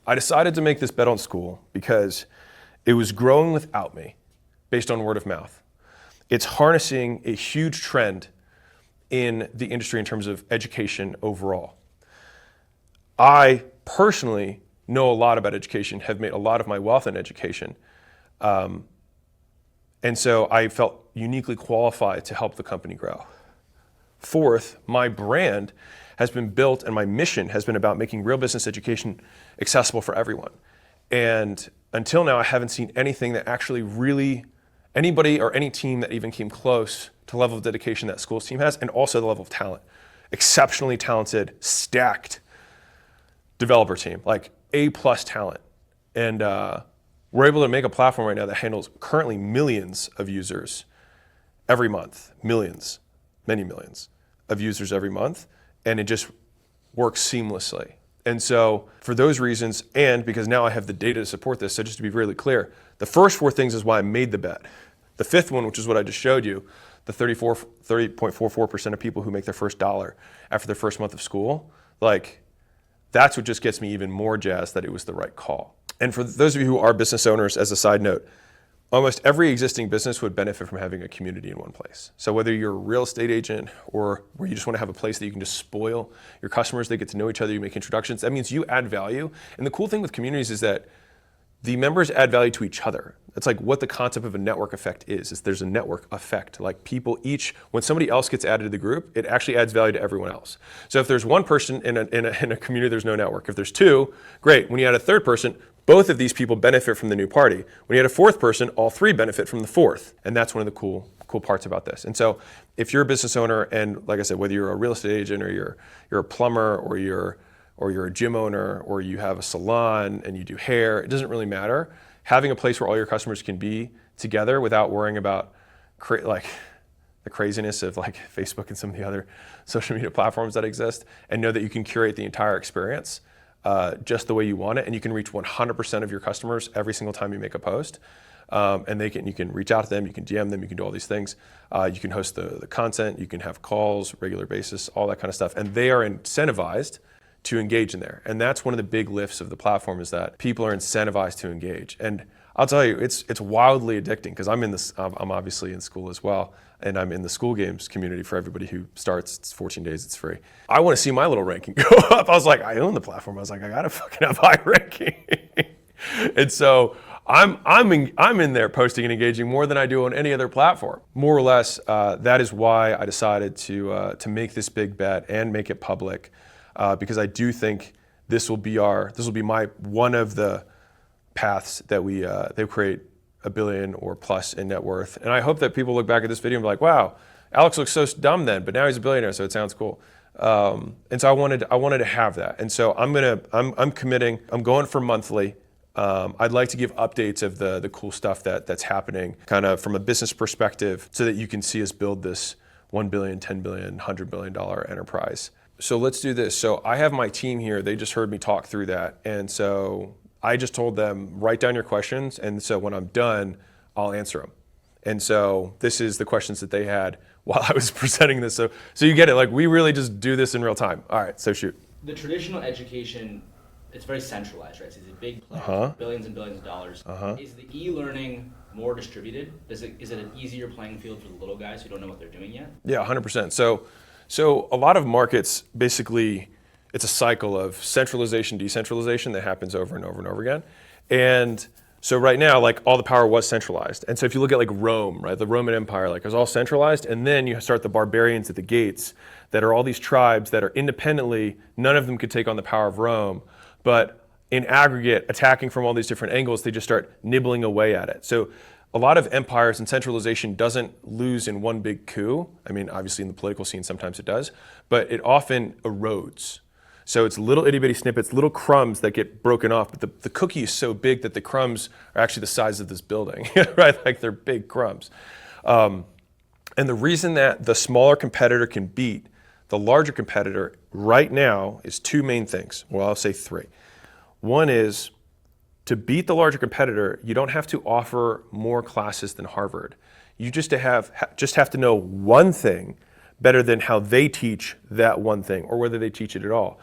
I decided to make this bet on Skool because it was growing without me based on word of mouth. It's harnessing a huge trend in the industry in terms of education overall. I personally know a lot about education, have made a lot of my wealth in education. And so I felt uniquely qualified to help the company grow. Fourth, my brand has been built and my mission has been about making real business education accessible for everyone. And until now, I haven't seen anything that actually really, anybody or any team that even came close to the level of dedication that Skool's team has, and also the level of talent. Exceptionally talented, stacked developer team, like A+ talent. And we're able to make a platform right now that handles currently millions of users every month. Millions, many millions of users every month. And it just works seamlessly. And so for those reasons, and because now I have the data to support this, so just to be really clear, the first four things is why I made the bet. The fifth one, which is what I just showed you, the 30.44% of people who make their first dollar after their first month of school, like that's what just gets me even more jazzed that it was the right call. And for those of you who are business owners, as a side note, almost every existing business would benefit from having a community in one place. So whether you're a real estate agent or where you just want to have a place that you can just spoil your customers, they get to know each other, you make introductions, that means you add value. And the cool thing with communities is that the members add value to each other. That's like what the concept of a network effect is there's a network effect. Like people each, when somebody else gets added to the group, it actually adds value to everyone else. So if there's one person in a community, there's no network. If there's two, great. When you add a third person, both of these people benefit from the new party. When you add a fourth person, all three benefit from the fourth. And that's one of the cool parts about this. And so if you're a business owner, and like I said, whether you're a real estate agent or you're a plumber or you're a gym owner or you have a salon and you do hair, it doesn't really matter. Having a place where all your customers can be together without worrying about like the craziness of like Facebook and some of the other social media platforms that exist, and know that you can curate the entire experience just the way you want it, and you can reach 100% of your customers every single time you make a post. And you can reach out to them, you can DM them, you can do all these things. You can host the content, you can have calls, regular basis, all that kind of stuff. And they are incentivized to engage in there. And that's one of the big lifts of the platform, is that people are incentivized to engage. And I'll tell you, it's wildly addicting, because I'm obviously in Skool as well, and I'm in the Skool Games community for everybody who starts. It's 14 days, it's free. I want to see my little ranking go up. I was like, I own the platform. I was like, I gotta fucking have high ranking. And so I'm in there posting and engaging more than I do on any other platform. More or less, that is why I decided to make this big bet and make it public, because I do think this will be my one of the paths that they create $1 billion or plus in net worth. And I hope that people look back at this video and be like, wow, Alex looks so dumb then, but now he's a billionaire, so it sounds cool. And so I wanted to have that. And so I'm committing, I'm going for monthly. I'd like to give updates of the cool stuff that's happening kind of from a business perspective, so that you can see us build this $1 billion, $10 billion, $100 billion enterprise. So let's do this. So I have my team here. They just heard me talk through that. And so I just told them, write down your questions. And so when I'm done, I'll answer them. And so this is the questions that they had while I was presenting this. So you get it, like we really just do this in real time. All right, so shoot. The traditional education, it's very centralized, right? So it's a big player, billions and billions of dollars. Is the e-learning more distributed? Is it an easier playing field for the little guys who don't know what they're doing yet? Yeah, 100%. So a lot of markets, basically, it's a cycle of centralization, decentralization that happens over and over and over again. And so right now, like all the power was centralized. And so if you look at like Rome, right, the Roman Empire, like it was all centralized. And then you start the barbarians at the gates that are all these tribes that are independently, none of them could take on the power of Rome. But in aggregate, attacking from all these different angles, they just start nibbling away at it. So a lot of empires and centralization doesn't lose in one big coup. I mean, obviously in the political scene, sometimes it does, but it often erodes. So it's little itty bitty snippets, little crumbs that get broken off, but the cookie is so big that the crumbs are actually the size of this building, right? Like they're big crumbs. And the reason that the smaller competitor can beat the larger competitor right now is two main things. Well, I'll say three. One is, to beat the larger competitor, you don't have to offer more classes than Harvard. You just have to know one thing better than how they teach that one thing, or whether they teach it at all.